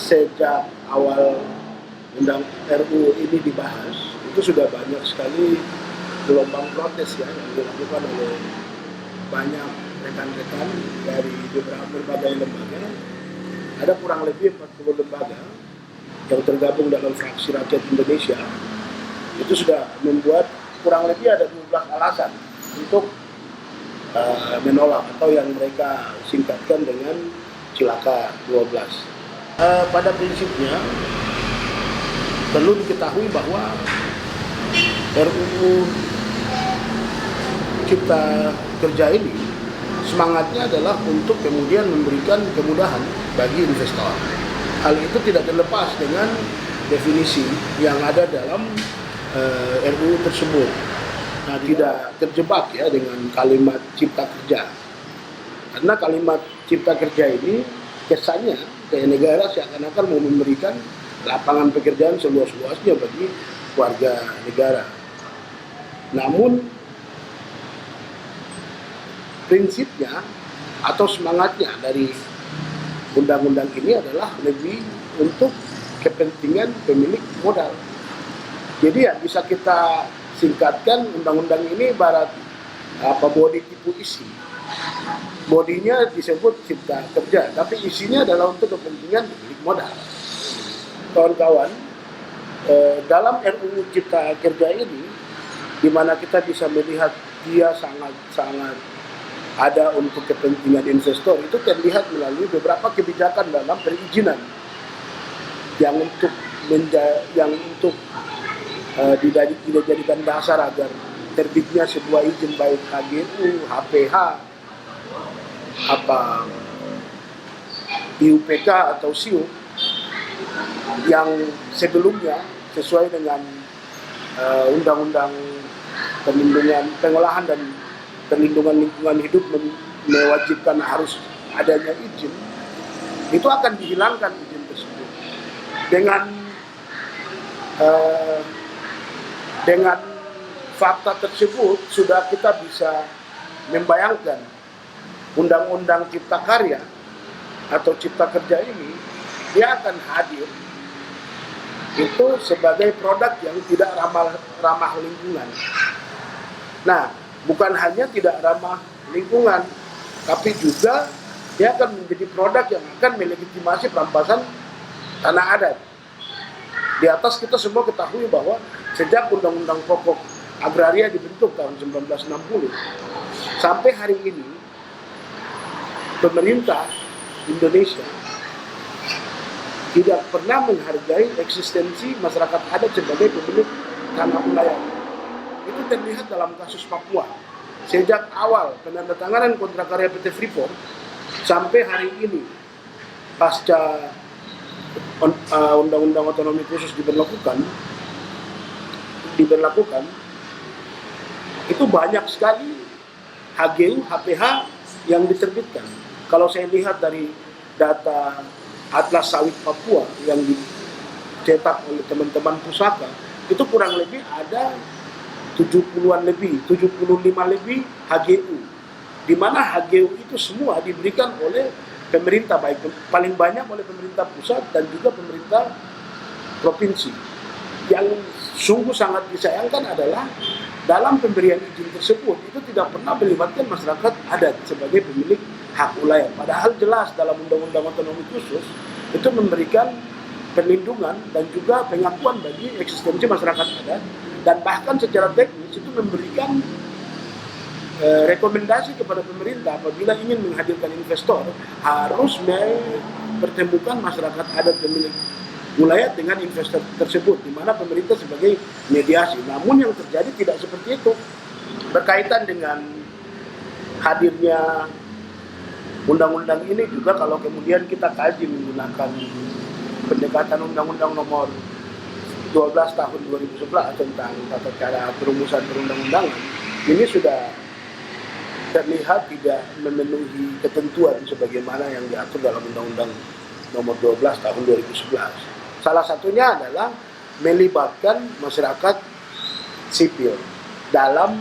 sejak awal undang RUU ini dibahas, itu sudah banyak sekali gelombang protes ya yang dilakukan oleh banyak rekan-rekan dari berbagai lembaga. Ada kurang lebih 40 lembaga yang tergabung dalam Fraksi Rakyat Indonesia. Itu sudah membuat kurang lebih ada 12 alasan untuk menolak atau yang mereka singkatkan dengan Cilaka 12. Pada prinsipnya perlu diketahui bahwa RUU Cipta Kerja ini semangatnya adalah untuk kemudian memberikan kemudahan bagi investor. Hal itu tidak terlepas dengan definisi yang ada dalam RUU tersebut. Nah, tidak terjebak ya dengan kalimat cipta kerja. Karena kalimat cipta kerja ini kesannya kayak negara seakan-akan mau memberikan lapangan pekerjaan seluas-luasnya bagi warga negara. Namun prinsipnya atau semangatnya dari undang-undang ini adalah lebih untuk kepentingan pemilik modal. Jadi ya bisa kita singkatkan undang-undang ini ibarat body tipu isi. Bodinya disebut cipta kerja, tapi isinya adalah untuk kepentingan pemilik modal. Kawan-kawan, dalam RUU Cipta Kerja ini, di mana kita bisa melihat dia sangat ada untuk kepentingan investor, itu terlihat melalui beberapa kebijakan dalam perizinan yang untuk dijadikan dasar agar terbitnya sebuah izin baik HGU, HPH, IUPK atau SIUP yang sebelumnya sesuai dengan Undang-Undang Pengolahan dan Perlindungan Lingkungan Hidup mewajibkan harus adanya izin, itu akan dihilangkan izin tersebut. Dengan fakta tersebut sudah kita bisa membayangkan Undang-Undang Cipta Karya atau Cipta Kerja ini dia akan hadir itu sebagai produk yang tidak ramah lingkungan. Nah, bukan hanya tidak ramah lingkungan, tapi juga dia akan menjadi produk yang akan melegitimasi perampasan tanah adat. Di atas kita semua ketahui bahwa sejak Undang-Undang Pokok Agraria dibentuk tahun 1960 sampai hari ini pemerintah Indonesia tidak pernah menghargai eksistensi masyarakat adat sebagai pemilik tanah wilayah. Itu terlihat dalam kasus Papua. Sejak awal penandatanganan kontrak karya PT Freeport sampai hari ini pasca Undang-Undang Otonomi Khusus diberlakukan, itu banyak sekali HGU, HPH yang diterbitkan. Kalau saya lihat dari data Atlas Sawit Papua yang dicetak oleh teman-teman pusaka, itu kurang lebih ada 70-an lebih, 75 lebih HGU. Di mana HGU itu semua diberikan oleh pemerintah, baik paling banyak oleh pemerintah pusat dan juga pemerintah provinsi. Yang sungguh sangat disayangkan adalah dalam pemberian izin tersebut itu tidak pernah melibatkan masyarakat adat sebagai pemilik hak wilayah. Padahal jelas dalam Undang-Undang Otonomi Khusus itu memberikan perlindungan dan juga pengakuan bagi eksistensi masyarakat adat, dan bahkan secara teknis itu memberikan rekomendasi kepada pemerintah apabila ingin menghadirkan investor harus mempertemukan masyarakat adat pemilik wilayah dengan investor tersebut, di mana pemerintah sebagai mediasi. Namun yang terjadi tidak seperti itu. Berkaitan dengan hadirnya undang-undang ini juga, kalau kemudian kita kaji menggunakan pendekatan Undang-Undang Nomor 12 Tahun 2011 tentang tata cara perumusan perundang-undangan, ini sudah terlihat tidak memenuhi ketentuan sebagaimana yang diatur dalam Undang-Undang Nomor 12 Tahun 2011. Salah satunya adalah melibatkan masyarakat sipil dalam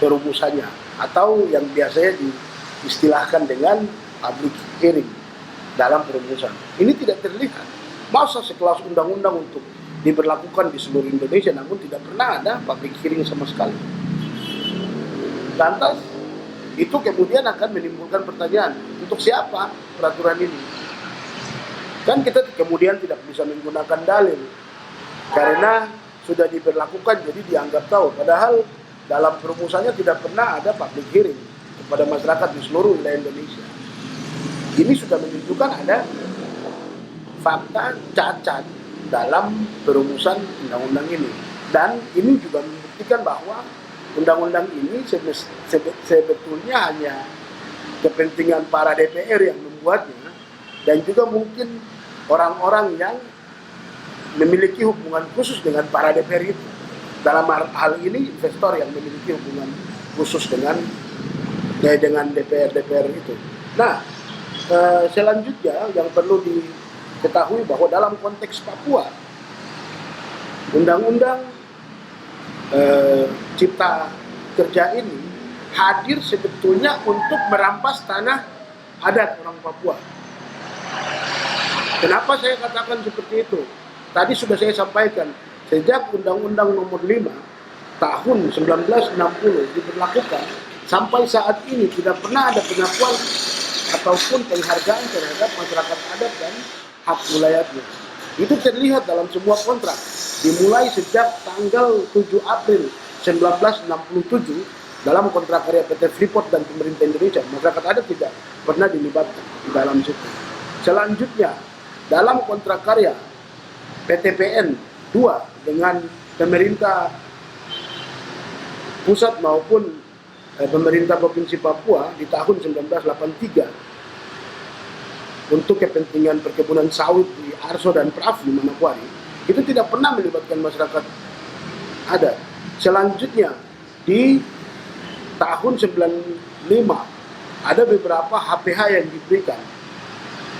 perumusannya, atau yang biasanya diistilahkan dengan public hearing. dalam perumusan. Ini tidak terlihat. Masa sekelas undang-undang untuk diberlakukan di seluruh Indonesia, namun tidak pernah ada public hearing sama sekali. Lantas, itu kemudian akan menimbulkan pertanyaan, untuk siapa peraturan ini? Kan kita kemudian tidak bisa menggunakan dalil, karena sudah diberlakukan jadi dianggap tahu. Padahal dalam perumusannya tidak pernah ada public hearing kepada masyarakat di seluruh wilayah Indonesia. Ini sudah menunjukkan ada fakta cacat dalam perumusan undang-undang ini. Dan ini juga membuktikan bahwa undang-undang ini sebetulnya hanya kepentingan para DPR yang membuatnya, dan juga mungkin orang-orang yang memiliki hubungan khusus dengan para DPR itu. Dalam hal ini investor yang memiliki hubungan khusus dengan DPR itu. Nah, selanjutnya yang perlu diketahui bahwa dalam konteks Papua, Undang-Undang Cipta Kerja ini hadir sebetulnya untuk merampas tanah adat orang Papua. Kenapa saya katakan seperti itu? Tadi sudah saya sampaikan, sejak Undang-Undang Nomor 5 tahun 1960 diberlakukan, sampai saat ini tidak pernah ada pengakuan ataupun penghargaan terhadap masyarakat adat dan hak wilayahnya. Itu terlihat dalam semua kontrak, dimulai sejak tanggal 7 April 1967 dalam kontrak karya PT Freeport dan pemerintah Indonesia. Masyarakat adat tidak pernah dilibatkan di dalam situ. Selanjutnya, dalam kontrak karya PTPN 2 dengan pemerintah pusat maupun pemerintah Provinsi Papua di tahun 1983 untuk kepentingan perkebunan sawit di Arso dan Pravi, Manokwari, itu tidak pernah melibatkan masyarakat adat. Selanjutnya di tahun 95 ada beberapa HPH yang diberikan,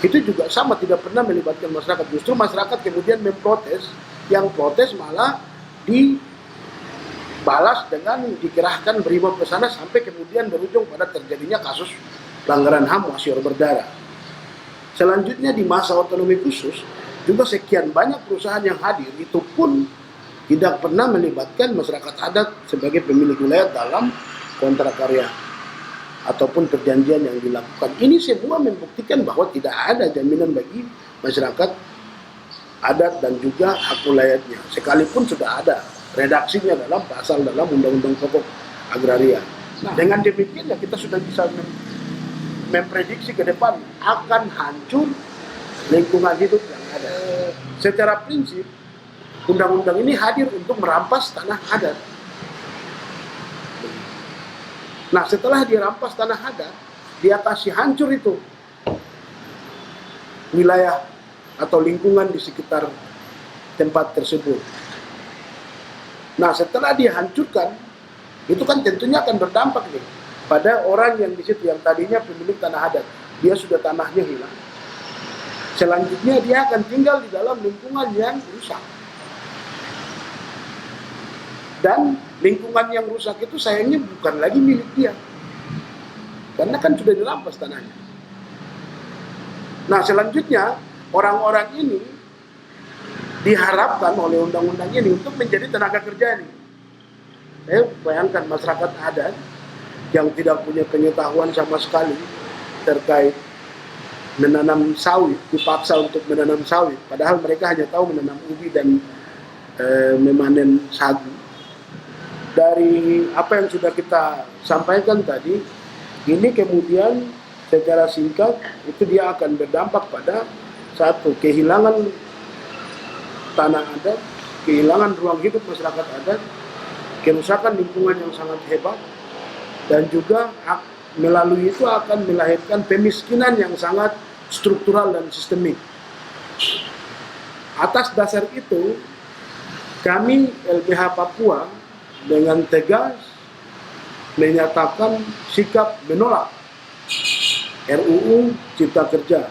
itu juga sama, tidak pernah melibatkan masyarakat. Justru masyarakat kemudian memprotes, yang protes malah dibalas dengan dikerahkan brimob ke sana, sampai kemudian berujung pada terjadinya kasus pelanggaran HAM wasior berdarah. Selanjutnya di masa otonomi khusus juga sekian banyak perusahaan yang hadir, itu pun tidak pernah melibatkan masyarakat adat sebagai pemilik wilayah dalam kontrak karya ataupun perjanjian yang dilakukan. Ini semua membuktikan bahwa tidak ada jaminan bagi masyarakat adat dan juga hak wilayahnya, sekalipun sudah ada redaksinya dalam pasal dalam Undang-Undang Pokok Agraria. Nah, dengan demikian ya kita sudah bisa memprediksi ke depan akan hancur lingkungan hidup yang ada. Secara prinsip, undang-undang ini hadir untuk merampas tanah adat. Nah, setelah dirampas tanah adat, dia kasih hancur itu wilayah atau lingkungan di sekitar tempat tersebut. Nah, setelah dihancurkan, itu kan tentunya akan berdampak nih pada orang yang di situ, yang tadinya pemilik tanah adat. Dia sudah tanahnya hilang. Selanjutnya dia akan tinggal di dalam lingkungan yang rusak. Dan lingkungan yang rusak itu sayangnya bukan lagi milik dia, karena kan sudah dirampas tanahnya. Nah, selanjutnya orang-orang ini diharapkan oleh undang-undang ini untuk menjadi tenaga kerja ini. Saya bayangkan masyarakat adat yang tidak punya pengetahuan sama sekali terkait menanam sawit, dipaksa untuk menanam sawit, padahal mereka hanya tahu menanam ubi dan memanen sagu. Dari apa yang sudah kita sampaikan tadi, ini kemudian secara singkat itu dia akan berdampak pada satu, kehilangan tanah adat, kehilangan ruang hidup masyarakat adat, kerusakan lingkungan yang sangat hebat, dan juga melalui itu akan melahirkan pemiskinan yang sangat struktural dan sistemik. Atas dasar itu, kami LBH Papua dengan tegas menyatakan sikap menolak RUU Cipta Kerja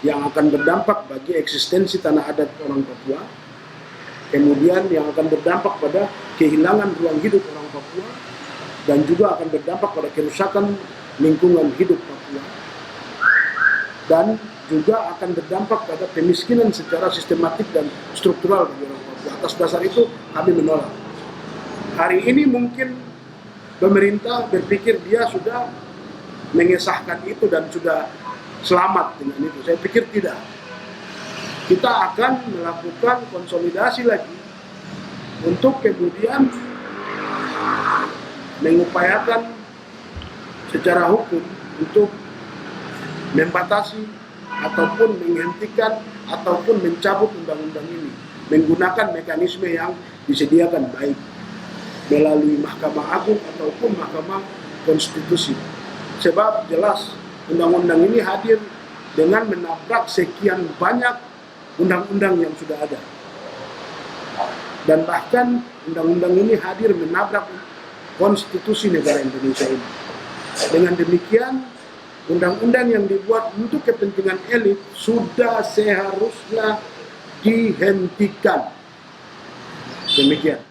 yang akan berdampak bagi eksistensi tanah adat orang Papua, kemudian yang akan berdampak pada kehilangan ruang hidup orang Papua, dan juga akan berdampak pada kerusakan lingkungan hidup Papua. Dan juga akan berdampak pada kemiskinan secara sistematik dan struktural bagi orang Papua. Atas dasar itu kami menolak. Hari ini mungkin pemerintah berpikir dia sudah mengesahkan itu dan sudah selamat dengan itu. Saya pikir tidak. Kita akan melakukan konsolidasi lagi untuk kemudian mengupayakan secara hukum untuk membatasi ataupun menghentikan ataupun mencabut undang-undang ini menggunakan mekanisme yang disediakan baik melalui Mahkamah Agung ataupun Mahkamah Konstitusi. Sebab jelas undang-undang ini hadir dengan menabrak sekian banyak undang-undang yang sudah ada. Dan bahkan undang-undang ini hadir menabrak konstitusi negara Indonesia ini. Dengan demikian, undang-undang yang dibuat untuk kepentingan elit sudah seharusnya dihentikan. Demikian.